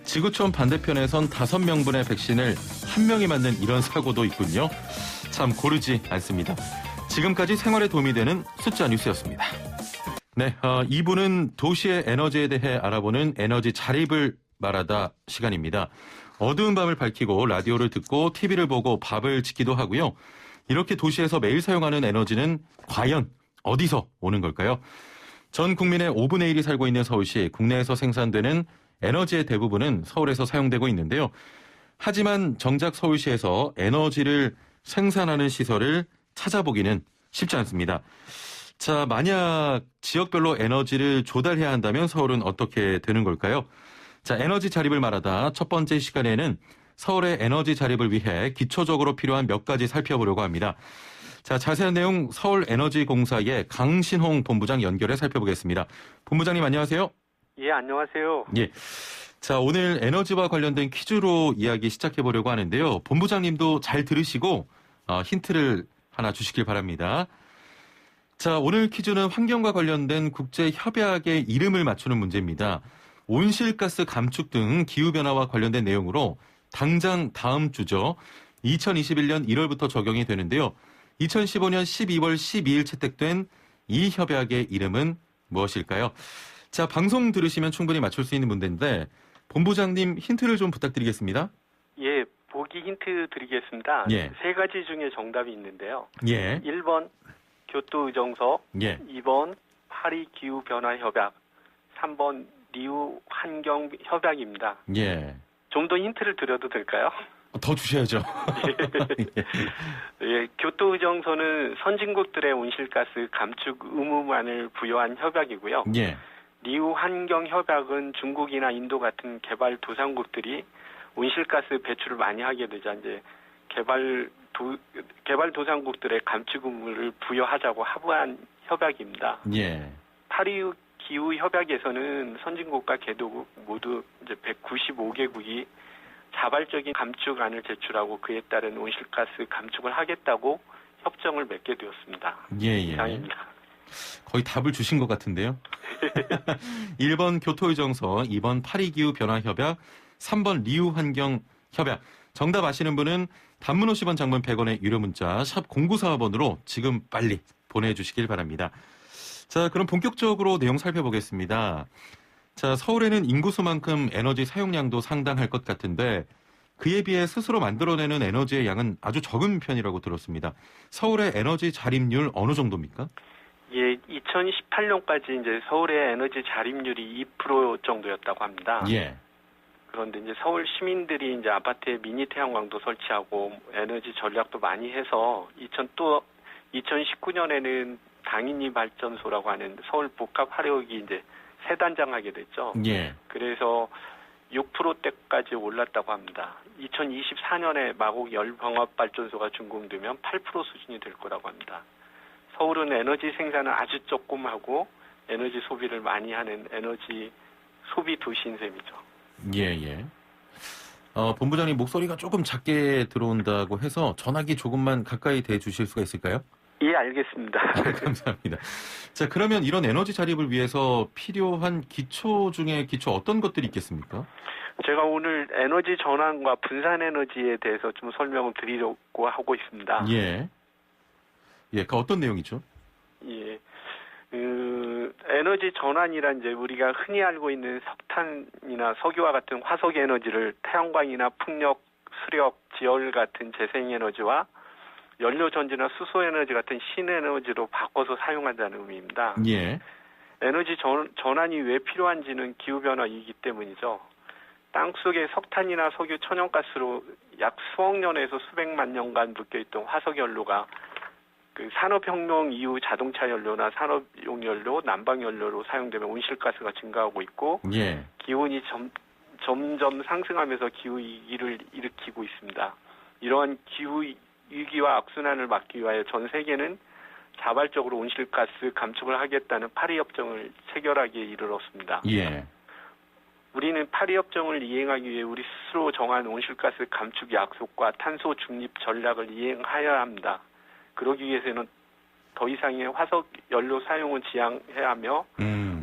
지구촌 반대편에선 5명분의 백신을 1명이 맞는 이런 사고도 있군요. 참 고르지 않습니다. 지금까지 생활에 도움이 되는 숫자 뉴스였습니다. 네, 2부는 도시의 에너지에 대해 알아보는 에너지 자립을 말하다 시간입니다. 어두운 밤을 밝히고 라디오를 듣고 TV를 보고 밥을 짓기도 하고요. 이렇게 도시에서 매일 사용하는 에너지는 과연 어디서 오는 걸까요? 전 국민의 5분의 1이 살고 있는 서울시, 국내에서 생산되는 에너지의 대부분은 서울에서 사용되고 있는데요. 하지만 정작 서울시에서 에너지를 생산하는 시설을 찾아보기는 쉽지 않습니다. 자, 만약 지역별로 에너지를 조달해야 한다면 서울은 어떻게 되는 걸까요? 자, 에너지 자립을 말하다 첫 번째 시간에는 서울의 에너지 자립을 위해 기초적으로 필요한 몇 가지 살펴보려고 합니다. 자, 자세한 내용 서울에너지공사의 강신홍 본부장 연결해 살펴보겠습니다. 본부장님 안녕하세요. 예, 안녕하세요. 예. 자, 오늘 에너지와 관련된 퀴즈로 이야기 시작해 보려고 하는데요. 본부장님도 잘 들으시고 힌트를 하나 주시길 바랍니다. 자, 오늘 퀴즈는 환경과 관련된 국제 협약의 이름을 맞추는 문제입니다. 온실가스 감축 등 기후변화와 관련된 내용으로 당장 다음 주죠. 2021년 1월부터 적용이 되는데요. 2015년 12월 12일 채택된 이 협약의 이름은 무엇일까요? 자, 방송 들으시면 충분히 맞출 수 있는 문제인데 본부장님 힌트를 좀 부탁드리겠습니다. 예, 보기 힌트 드리겠습니다. 예. 세 가지 중에 정답이 있는데요. 예. 1번 교토의정서, 예. 2번 파리 기후변화협약, 3번 리우 환경협약입니다. 예. 좀 더 힌트를 드려도 될까요? 더 주셔야죠. 예, 교토의정서는 선진국들의 온실가스 감축 의무만을 부여한 협약이고요. 예. 리우 환경협약은 중국이나 인도 같은 개발도상국들이 온실가스 배출을 많이 하게 되자 이제 개발도상국들의 감축 의무를 부여하자고 합의한 협약입니다. 예. 파리 기후 협약에서는 선진국과 개도국 모두 이제 195개국이 자발적인 감축안을 제출하고 그에 따른 온실가스 감축을 하겠다고 협정을 맺게 되었습니다. 예. 이상입니다. 거의 답을 주신 것 같은데요. 1번 교토의정서, 2번 파리기후변화협약, 3번 리우환경협약. 정답 아시는 분은 단문 50원, 장문 100원의 유료 문자 샵 0945번으로 지금 빨리 보내주시길 바랍니다. 자, 그럼 본격적으로 내용 살펴보겠습니다. 자, 서울에는 인구수만큼 에너지 사용량도 상당할 것 같은데 그에 비해 스스로 만들어내는 에너지의 양은 아주 적은 편이라고 들었습니다. 서울의 에너지 자립률 어느 정도입니까? 예, 2018년까지 이제 서울의 에너지 자립률이 2% 정도였다고 합니다. 예. 그런데 이제 서울 시민들이 이제 아파트에 미니 태양광도 설치하고 에너지 전략도 많이 해서 2019년에는 당인이 발전소라고 하는 서울 복합 화력이 이제 세 단장하게 됐죠. 예. 그래서 6%대까지 올랐다고 합니다. 2024년에 마곡 열병합 발전소가 준공되면 8% 수준이 될 거라고 합니다. 서울은 에너지 생산은 아주 조금 하고 에너지 소비를 많이 하는 에너지 소비 도시인 셈이죠. 예. 본부장님 목소리가 조금 작게 들어온다고 해서 전화기 조금만 가까이 대주실 수가 있을까요? 예, 알겠습니다. 감사합니다. 자, 그러면 이런 에너지 자립을 위해서 필요한 기초 중에 기초 어떤 것들이 있겠습니까? 제가 오늘 에너지 전환과 분산 에너지에 대해서 좀 설명을 드리려고 하고 있습니다. 예. 그 어떤 내용이죠? 예. 에너지 전환이란 이제 우리가 흔히 알고 있는 석탄이나 석유와 같은 화석 에너지를 태양광이나 풍력, 수력, 지열 같은 재생 에너지와 연료 전지나 수소 에너지 같은 신에너지로 바꿔서 사용한다는 의미입니다. 예. 에너지 전환이 왜 필요한지는 기후변화이기 때문이죠. 땅속에 석탄이나 석유, 천연가스로 약 수억 년에서 수백만 년간 묶여있던 화석 연료가 그 산업혁명 이후 자동차 연료나 산업용 연료, 난방 연료로 사용되면 온실가스가 증가하고 있고 예. 기온이 점점 상승하면서 기후위기를 일으키고 있습니다. 이러한 기후위기와 악순환을 막기 위하여 전 세계는 자발적으로 온실가스 감축을 하겠다는 파리협정을 체결하기에 이르렀습니다. 예. 우리는 파리협정을 이행하기 위해 우리 스스로 정한 온실가스 감축 약속과 탄소 중립 전략을 이행하여야 합니다. 그러기 위해서는 더 이상의 화석 연료 사용은 지양해야 하며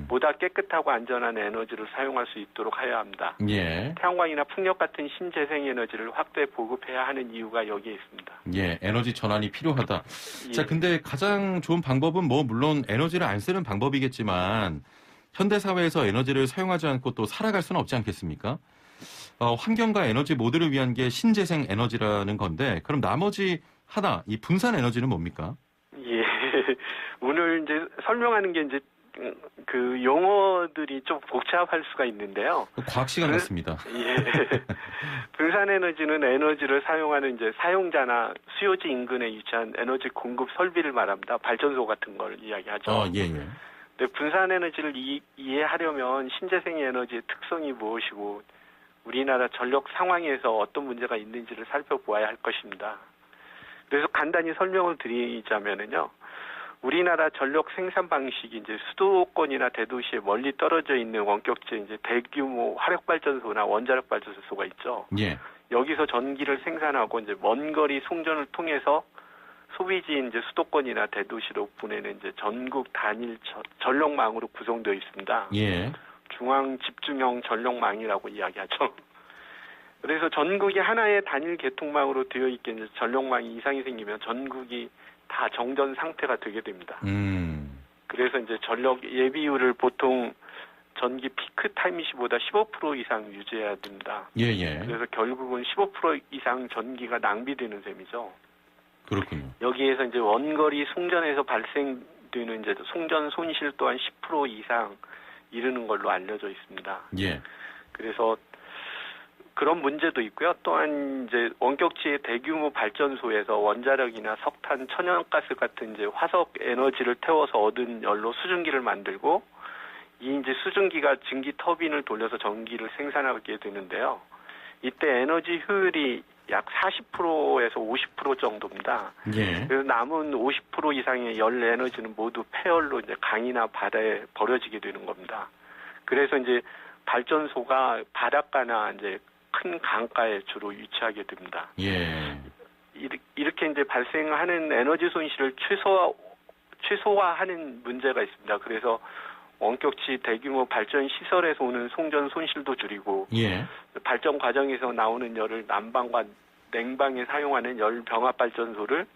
보다 깨끗하고 안전한 에너지를 사용할 수 있도록 하여야 합니다. 예. 태양광이나 풍력 같은 신재생 에너지를 확대 보급해야 하는 이유가 여기에 있습니다. 예, 에너지 전환이 필요하다. 예. 자, 근데 가장 좋은 방법은 물론 에너지를 안 쓰는 방법이겠지만 현대 사회에서 에너지를 사용하지 않고 또 살아갈 수는 없지 않겠습니까? 환경과 에너지 모두를 위한 게 신재생 에너지라는 건데 그럼 나머지 하나, 이 분산 에너지는 뭡니까? 예. 오늘 이제 설명하는 게 이제 그 용어들이 좀 복잡할 수가 있는데요. 과학 시간 같습니다. 예. 분산 에너지는 에너지를 사용하는 이제 사용자나 수요지 인근에 위치한 에너지 공급 설비를 말합니다. 발전소 같은 걸 이야기하죠. 예. 근데 분산 에너지를 이해하려면 신재생 에너지의 특성이 무엇이고 우리나라 전력 상황에서 어떤 문제가 있는지를 살펴보아야 할 것입니다. 그래서 간단히 설명을 드리자면은요. 우리나라 전력 생산 방식이 이제 수도권이나 대도시에 멀리 떨어져 있는 원격제 이제 대규모 화력 발전소나 원자력 발전소가 있죠. 예. 여기서 전기를 생산하고 이제 먼 거리 송전을 통해서 소비지 이제 수도권이나 대도시로 보내는 이제 전국 단일 전력망으로 구성되어 있습니다. 예. 중앙 집중형 전력망이라고 이야기하죠. 그래서 전국이 하나의 단일 개통망으로 되어 있게 이제 전력망이 이상이 생기면 전국이 다 정전 상태가 되게 됩니다. 그래서 이제 전력 예비율을 보통 전기 피크 타임 시보다 15% 이상 유지해야 됩니다. 예. 그래서 결국은 15% 이상 전기가 낭비되는 셈이죠. 그렇군요. 여기에서 이제 원거리 송전에서 발생되는 이제 송전 손실 또한 10% 이상 이르는 걸로 알려져 있습니다. 예. 그래서 그런 문제도 있고요. 또한 이제 원격지의 대규모 발전소에서 원자력이나 석탄, 천연가스 같은 이제 화석 에너지를 태워서 얻은 열로 수증기를 만들고 이 이제 수증기가 증기 터빈을 돌려서 전기를 생산하게 되는데요. 이때 에너지 효율이 약 40%에서 50% 정도입니다. 예. 그래서 남은 50% 이상의 열 에너지는 모두 폐열로 이제 강이나 바다에 버려지게 되는 겁니다. 그래서 이제 발전소가 바닷가나 이제 큰 강가에 주로 위치하게 됩니다. 예. 이렇게 이제 발생하는 에너지 손실을 최소화하는 문제가 있습니다. 그래서 원격지 대규모 발전 시설에서 오는 송전 손실도 줄이고 예. 발전 과정에서 나오는 열을 난방과 냉방에 사용하는 열 병합 발전소를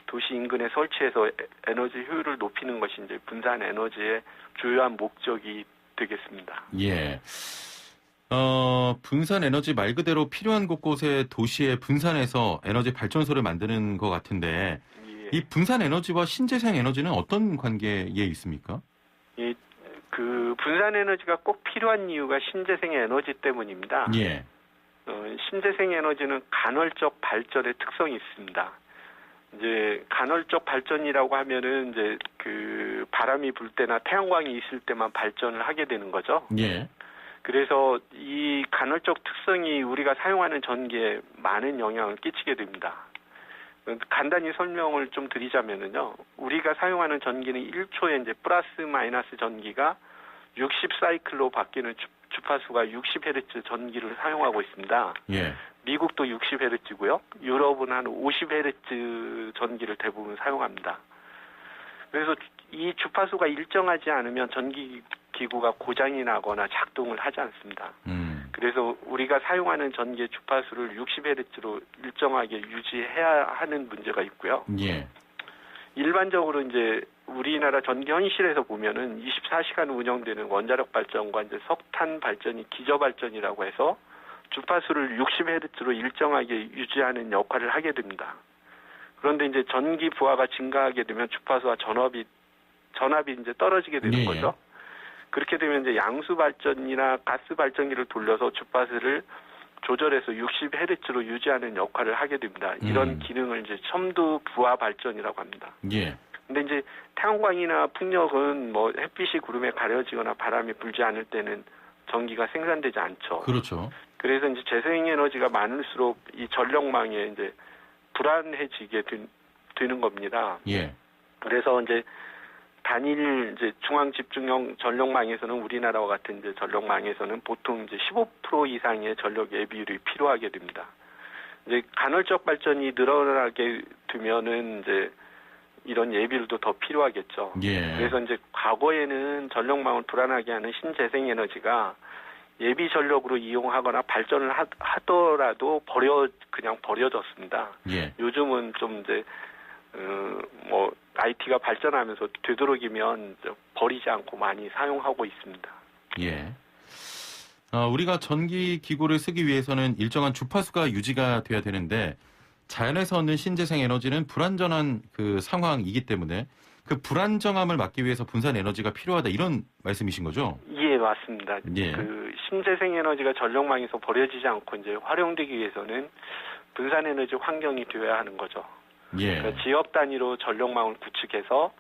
도시 인근에 설치해서 에너지 효율을 높이는 것이 이제 분산 에너지의 주요한 목적이 되겠습니다. 예. 분산 에너지 말 그대로 필요한 곳곳에 도시에 분산해서 에너지 발전소를 만드는 것 같은데 예. 이 분산 에너지와 신재생 에너지는 어떤 관계에 있습니까? 그 분산 에너지가 꼭 필요한 이유가 신재생 에너지 때문입니다. 예. 신재생 에너지는 간헐적 발전의 특성이 있습니다. 이제 간헐적 발전이라고 하면은 이제 그 바람이 불 때나 태양광이 있을 때만 발전을 하게 되는 거죠. 예. 그래서 이 간헐적 특성이 우리가 사용하는 전기에 많은 영향을 끼치게 됩니다. 간단히 설명을 좀 드리자면은요, 우리가 사용하는 전기는 1초에 이제 플러스 마이너스 전기가 60사이클로 바뀌는 주파수가 60Hz 전기를 사용하고 있습니다. 예. 미국도 60Hz고요. 유럽은 한 50Hz 전기를 대부분 사용합니다. 그래서 이 주파수가 일정하지 않으면 전기기구가 고장이 나거나 작동을 하지 않습니다. 그래서 우리가 사용하는 전기의 주파수를 60Hz로 일정하게 유지해야 하는 문제가 있고요. 예. 일반적으로 이제 우리나라 전기 현실에서 보면은 24시간 운영되는 원자력 발전과 이제 석탄 발전이 기저 발전이라고 해서 주파수를 60Hz로 일정하게 유지하는 역할을 하게 됩니다. 그런데 이제 전기 부하가 증가하게 되면 주파수와 전압이 이제 떨어지게 되는 거죠. 그렇게 되면 이제 양수 발전이나 가스 발전기를 돌려서 주파수를 조절해서 60Hz로 유지하는 역할을 하게 됩니다. 이런 기능을 이제 첨두 부하 발전이라고 합니다. 예. 근데 이제 태양광이나 풍력은 뭐 햇빛이 구름에 가려지거나 바람이 불지 않을 때는 전기가 생산되지 않죠. 그렇죠. 그래서 이제 재생에너지가 많을수록 이 전력망에 이제 불안해지게 되는 겁니다. 예. 그래서 이제 단일 이제 중앙 집중형 전력망에서는 우리나라와 같은 이제 전력망에서는 보통 이제 15% 이상의 전력 예비율이 필요하게 됩니다. 이제 간헐적 발전이 늘어나게 되면은 이제 이런 예비율도 더 필요하겠죠. 예. 그래서 이제 과거에는 전력망을 불안하게 하는 신재생 에너지가 예비 전력으로 이용하거나 발전을 하더라도 그냥 버려졌습니다. 예. 요즘은 좀 이제 뭐 IT가 발전하면서 되도록이면 버리지 않고 많이 사용하고 있습니다. 예. 우리가 전기 기구를 쓰기 위해서는 일정한 주파수가 유지가 돼야 되는데 자연에서 얻는 신재생 에너지는 불안정한 그 상황이기 때문에 그 불안정함을 막기 위해서 분산 에너지가 필요하다 이런 말씀이신 거죠? 예, 맞습니다. 예. 그 신재생 에너지가 전력망에서 버려지지 않고 이제 활용되기 위해서는 분산 에너지 환경이 되어야 하는 거죠. 예. 그러니까 지역 단위로 전력망을 구축해서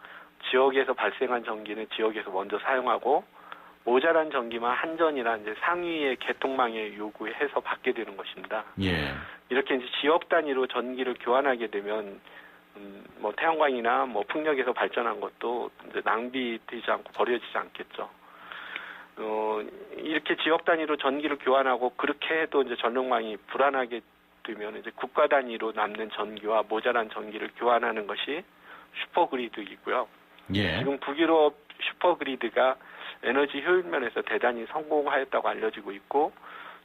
지역에서 발생한 전기는 지역에서 먼저 사용하고 모자란 전기만 한전이나 이제 상위의 개통망에 요구해서 받게 되는 것입니다. 예. 이렇게 이제 지역 단위로 전기를 교환하게 되면 뭐 태양광이나 뭐 풍력에서 발전한 것도 이제 낭비되지 않고 버려지지 않겠죠. 이렇게 지역 단위로 전기를 교환하고 그렇게 해도 이제 전력망이 불안하게 되면 이제 국가 단위로 남는 전기와 모자란 전기를 교환하는 것이 슈퍼그리드이고요. 예. 지금 북유럽 슈퍼그리드가 에너지 효율 면에서 대단히 성공하였다고 알려지고 있고,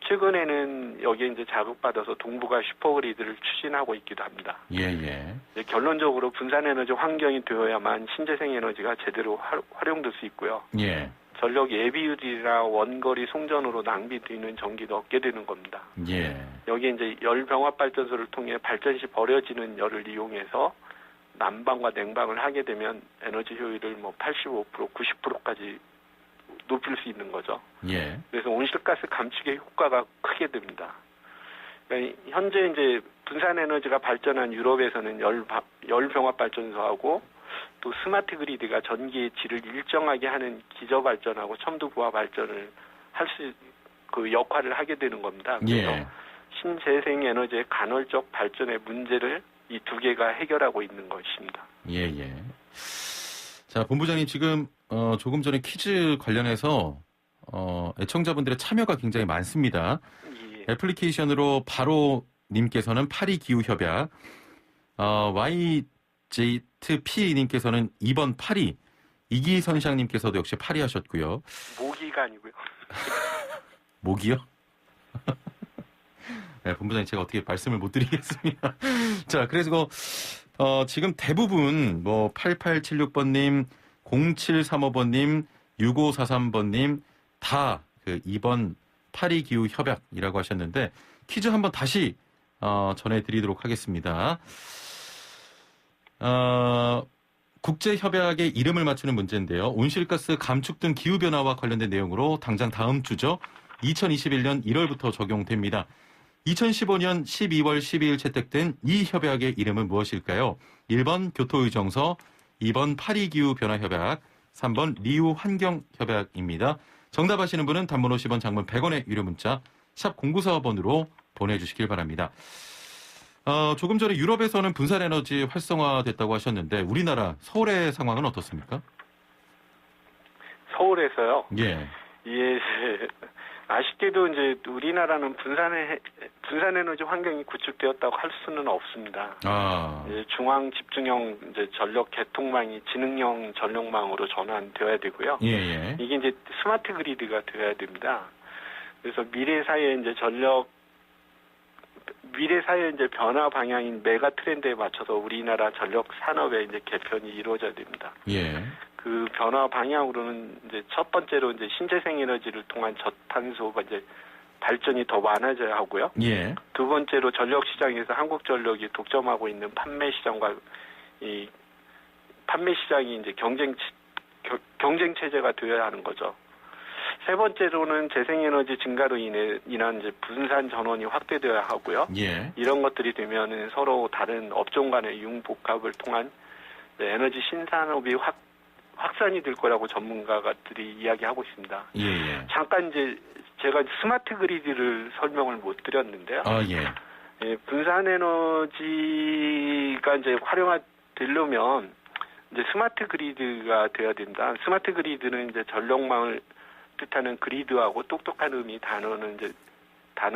최근에는 여기에 이제 자극받아서 동북아 슈퍼그리드를 추진하고 있기도 합니다. 예. 결론적으로 분산 에너지 환경이 되어야만 신재생 에너지가 제대로 활용될 수 있고요. 예. 전력 예비율이나 원거리 송전으로 낭비되는 전기도 얻게 되는 겁니다. 예. 여기 이제 열 병합 발전소를 통해 발전 시 버려지는 열을 이용해서 난방과 냉방을 하게 되면 에너지 효율을 85%, 90%까지 높일 수 있는 거죠. 예. 그래서 온실가스 감축의 효과가 크게 됩니다. 그러니까 현재 이제 분산 에너지가 발전한 유럽에서는 열 병합 발전소하고 또 스마트 그리드가 전기의 질을 일정하게 하는 기저 발전하고 첨두 부하 발전을 그 역할을 하게 되는 겁니다. 그래서 예. 신재생 에너지의 간헐적 발전의 문제를 이 두 개가 해결하고 있는 것입니다. 예. 자, 본부장님 지금 조금 전에 퀴즈 관련해서 애청자분들의 참여가 굉장히 많습니다. 예. 애플리케이션으로 바로 님께서는 파리 기후 협약, YJTP 님께서는 2번 파리, 이기선샹님께서도 역시 파리 하셨고요. 모기가 아니고요. 모기요? 네, 본부장님 제가 어떻게 말씀을 못 드리겠습니다. 자, 그래서 지금 대부분 8876번님, 0735번님, 6543번님 다 그 2번 파리 기후 협약이라고 하셨는데 퀴즈 한번 다시 전해드리도록 하겠습니다. 국제협약의 이름을 맞추는 문제인데요. 온실가스 감축 등 기후변화와 관련된 내용으로 당장 다음 주죠. 2021년 1월부터 적용됩니다. 2015년 12월 12일 채택된 이 협약의 이름은 무엇일까요? 1번 교토의정서, 2번 파리기후변화협약, 3번 리우환경협약입니다. 정답하시는 분은 단문 50원, 장문 100원의 유료 문자 샵 0945번으로 보내주시길 바랍니다. 조금 전에 유럽에서는 분산에너지 활성화됐다고 하셨는데 우리나라 서울의 상황은 어떻습니까? 서울에서요? 예. 예. 아쉽게도 이제 우리나라는 분산 에너지 환경이 구축되었다고 할 수는 없습니다. 이제 중앙 집중형 이제 전력 개통망이 지능형 전력망으로 전환되어야 되고요. 예. 이게 이제 스마트 그리드가 되어야 됩니다. 그래서 미래 사회의 이제 변화 방향인 메가 트렌드에 맞춰서 우리나라 전력 산업의 이제 개편이 이루어져야 됩니다. 예. 그 변화 방향으로는 이제 첫 번째로 이제 신재생 에너지를 통한 저탄소 이제 발전이 더 많아져야 하고요. 예. 두 번째로 전력 시장에서 한국전력이 독점하고 있는 판매 시장과 이 판매 시장이 이제 경쟁 체제가 되어야 하는 거죠. 세 번째로는 재생에너지 증가로 인한 이제 분산 전원이 확대되어야 하고요. 예. 이런 것들이 되면은 서로 다른 업종 간의 융복합을 통한 에너지 신산업이 확산이 될 거라고 전문가들이 이야기하고 있습니다. 예. 잠깐 이제 제가 스마트 그리드를 설명을 못 드렸는데요. 예, 분산 에너지가 이제 활용되려면 이제 스마트 그리드가 돼야 된다. 스마트 그리드는 이제 전력망을 뜻하는 그리드하고 똑똑한 단어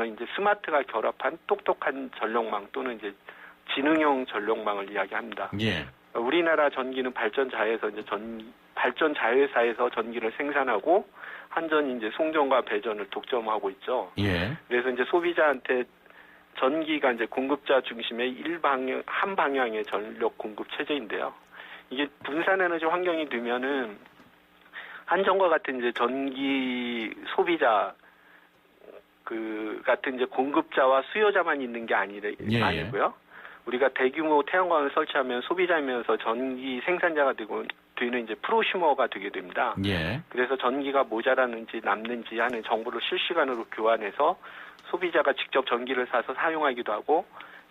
이제 스마트가 결합한 똑똑한 전력망 또는 이제 지능형 전력망을 이야기합니다. 예. 우리나라 전기는 발전 자회사에서 전기를 생산하고 한전이 이제 송전과 배전을 독점하고 있죠. 예. 그래서 이제 소비자한테 전기가 이제 공급자 중심의 한 방향의 전력 공급 체제인데요. 이게 분산 에너지 환경이 되면은 한전과 같은 이제 전기 소비자 같은 이제 공급자와 수요자만 있는 게 아니고요. 우리가 대규모 태양광을 설치하면 소비자이면서 전기 생산자가 되는 이제 프로슈머가 되게 됩니다. 예. 그래서 전기가 모자라는지 남는지 하는 정보를 실시간으로 교환해서 소비자가 직접 전기를 사서 사용하기도 하고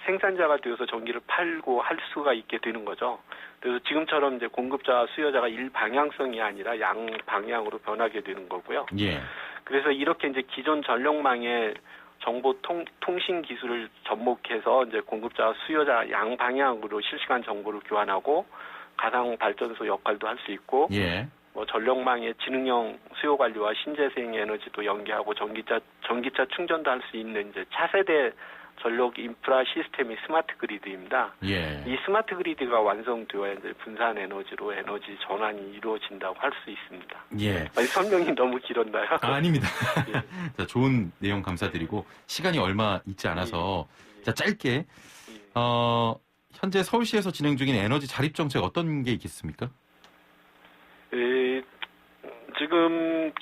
생산자가 되어서 전기를 팔고 할 수가 있게 되는 거죠. 그래서 지금처럼 이제 공급자와 수요자가 일방향성이 아니라 양방향으로 변하게 되는 거고요. 예. 그래서 이렇게 이제 기존 전력망의 정보 통신 기술을 접목해서 이제 공급자와 수요자 양방향으로 실시간 정보를 교환하고 가상 발전소 역할도 할 수 있고 예. 전력망의 지능형 수요 관리와 신재생 에너지도 연계하고 전기차 충전도 할 수 있는 이제 차세대 전력 인프라 시스템이 스마트 그리드입니다. 예. 이 스마트 그리드가 완성되어야 이제 분산 에너지로 에너지 전환이 이루어진다고 할 수 있습니다. 예. 아니, 설명이 너무 길었나요? 아닙니다. 예. 자, 좋은 내용 감사드리고 시간이 얼마 있지 않아서 자, 짧게 현재 서울시에서 진행 중인 에너지 자립 정책 어떤 게 있겠습니까? 지금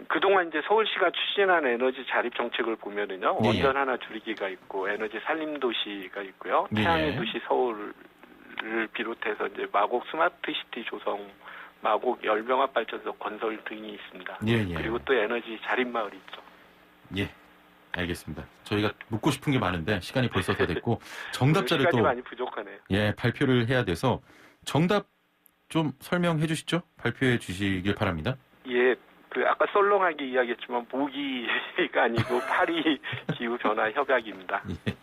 그동안 이제 서울시가 추진한 에너지 자립 정책을 보면은요, 예. 원전 하나 줄이기가 있고, 에너지 살림 도시가 있고요, 예. 태양의 도시 서울을 비롯해서 이제 마곡 스마트 시티 조성, 마곡 열병합 발전소 건설 등이 있습니다. 예, 예. 그리고 또 에너지 자립 마을이 있죠. 예. 알겠습니다. 저희가 묻고 싶은 게 많은데 시간이 벌써 다 됐고 정답자를 시간이 또 많이 부족하네요. 발표를 해야 돼서 정답 좀 설명해 주시죠. 발표해 주시길 바랍니다. 예, 아까 썰렁하게 이야기했지만 모기가 아니고 파리 기후 변화 협약입니다. 예.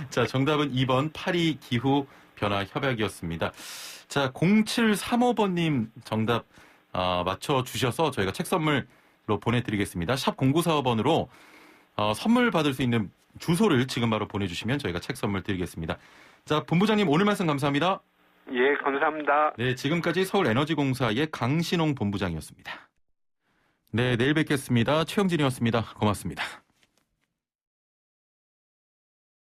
자, 정답은 2번 파리 기후 변화 협약이었습니다. 자, 0735번님 정답 맞춰주셔서 저희가 책 선물로 보내드리겠습니다. 샵 0945번으로 선물 받을 수 있는 주소를 지금 바로 보내주시면 저희가 책 선물 드리겠습니다. 자, 본부장님 오늘 말씀 감사합니다. 예, 감사합니다. 네, 지금까지 서울에너지공사의 강신홍 본부장이었습니다. 네, 내일 뵙겠습니다. 최영진이었습니다. 고맙습니다.